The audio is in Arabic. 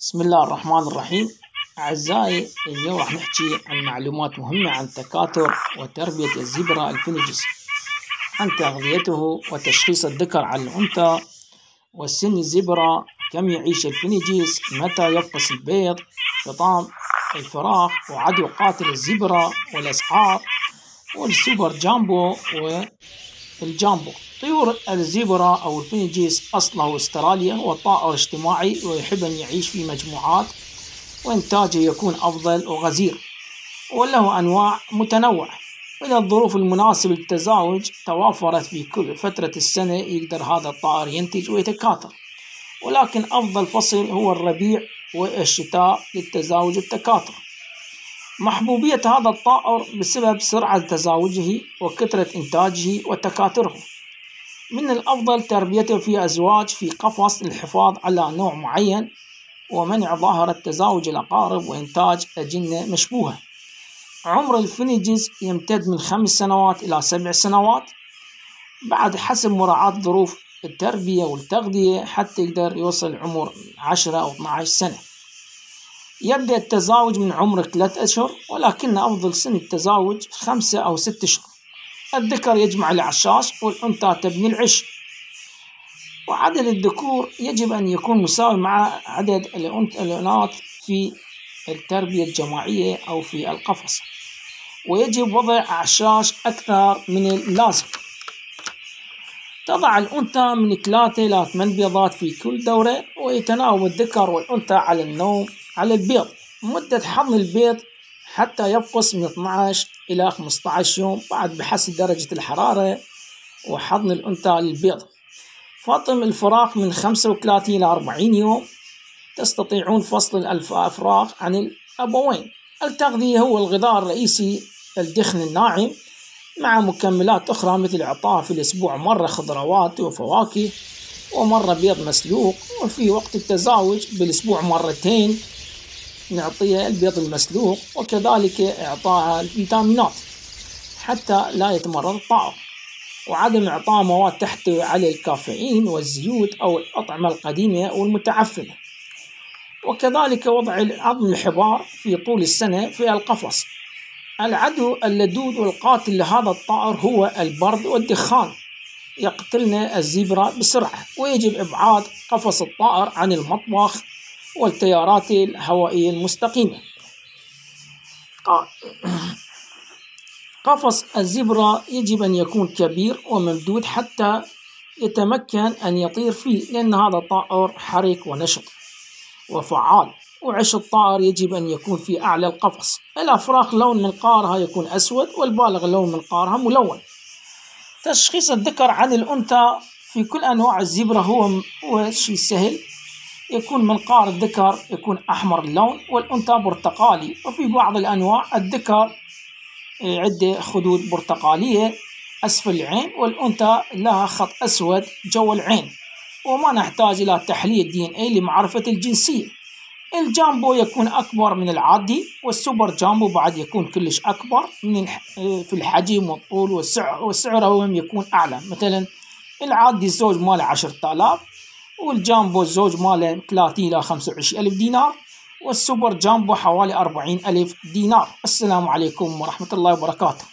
بسم الله الرحمن الرحيم. أعزائي، اليوم راح نحكي عن معلومات مهمة عن تكاثر وتربية الزبرة الفينيجيس، عن تغذيته وتشخيص الذكر على الأنثى، وسن الزبرة، كم يعيش الفينيجيس، متى يفقس البيض، فطام الفراخ، وعدوى قاتل الزبرة، والأسعار، والسوبر جامبو والجامبو. طيور الزبرة أو الفينيجيس أصله استراليا، هو طائر اجتماعي ويحب أن يعيش في مجموعات، وإنتاجه يكون أفضل وغزير، وله أنواع متنوعة. وإذا الظروف المناسبة للتزاوج توافرت في كل فترة السنة يقدر هذا الطائر ينتج ويتكاثر، ولكن أفضل فصل هو الربيع والشتاء للتزاوج والتكاثر. محبوبية هذا الطائر بسبب سرعة تزاوجه وكثرة إنتاجه وتكاثره. من الأفضل تربيته في أزواج في قفص للحفاظ على نوع معين ومنع ظاهرة تزاوج الأقارب وإنتاج أجنة مشبوهة. عمر الفينيجيس يمتد من 5 سنوات إلى 7 سنوات، بعد حسب مراعاة ظروف التربية والتغذية حتى يقدر يوصل عمر 10 أو 12 سنة. يبدأ التزاوج من عمر 3 أشهر، ولكن أفضل سن التزاوج 5 أو 6 أشهر. الذكر يجمع الأعشاش والأنثى تبني العش، وعدد الذكور يجب أن يكون مساوي مع عدد الإناث في التربية الجماعية أو في القفص، ويجب وضع أعشاش أكثر من اللازم. تضع الأنثى من 3 إلى 8 بيضات في كل دورة، ويتناوب الذكر والأنثى على النوم على البيض. مدة حمل البيض حتى يفقس من 12 إلى 15 يوم، بعد بحسب درجة الحرارة وحضن الأنثى للبيض. فطم الفراخ من 35 إلى 40 يوم. تستطيعون فصل الأفراخ عن الأبوين. التغذية هو الغذاء الرئيسي، الدخن الناعم مع مكملات أخرى مثل إعطاء في الأسبوع مرة خضروات وفواكه ومرة بيض مسلوق، وفي وقت التزاوج بالأسبوع مرتين نعطيها البيض المسلوق، وكذلك إعطاها الفيتامينات حتى لا يتمرض الطائر، وعدم إعطاء مواد تحتوي على الكافيين والزيوت أو الأطعمة القديمة والمتعفنة، وكذلك وضع عظم الحبار في طول السنة في القفص. العدو اللدود والقاتل لهذا الطائر هو البرد والدخان، يقتلن الزبرة بسرعة، ويجب إبعاد قفص الطائر عن المطبخ والتيارات الهوائية المستقيمة. قفص الزبرة يجب أن يكون كبير وممدود حتى يتمكن أن يطير فيه، لأن هذا الطائر حرك ونشط وفعال. وعش الطائر يجب أن يكون في أعلى القفص. الأفراخ لون منقارها يكون أسود، والبالغ لون منقارها ملون. تشخيص الذكر عن الأنثى في كل أنواع الزبرة هو شيء سهل. يكون منقار الذكر يكون أحمر اللون والأنثى برتقالي، وفي بعض الأنواع الذكر عدة خدود برتقالية أسفل العين، والأنثى لها خط أسود جو العين. وما نحتاج إلى تحليل DNA لمعرفة الجنسية. الجامبو يكون أكبر من العادي، والسوبر جامبو بعد يكون كلش أكبر في الحجم والطول والسعر هم يكون أعلى. مثلا العادي الزوج ماله 10,000، والجامبو الزوج ماله 30 إلى 25 ألف دينار، والسوبر جامبو حوالي 40 ألف دينار. السلام عليكم ورحمة الله وبركاته.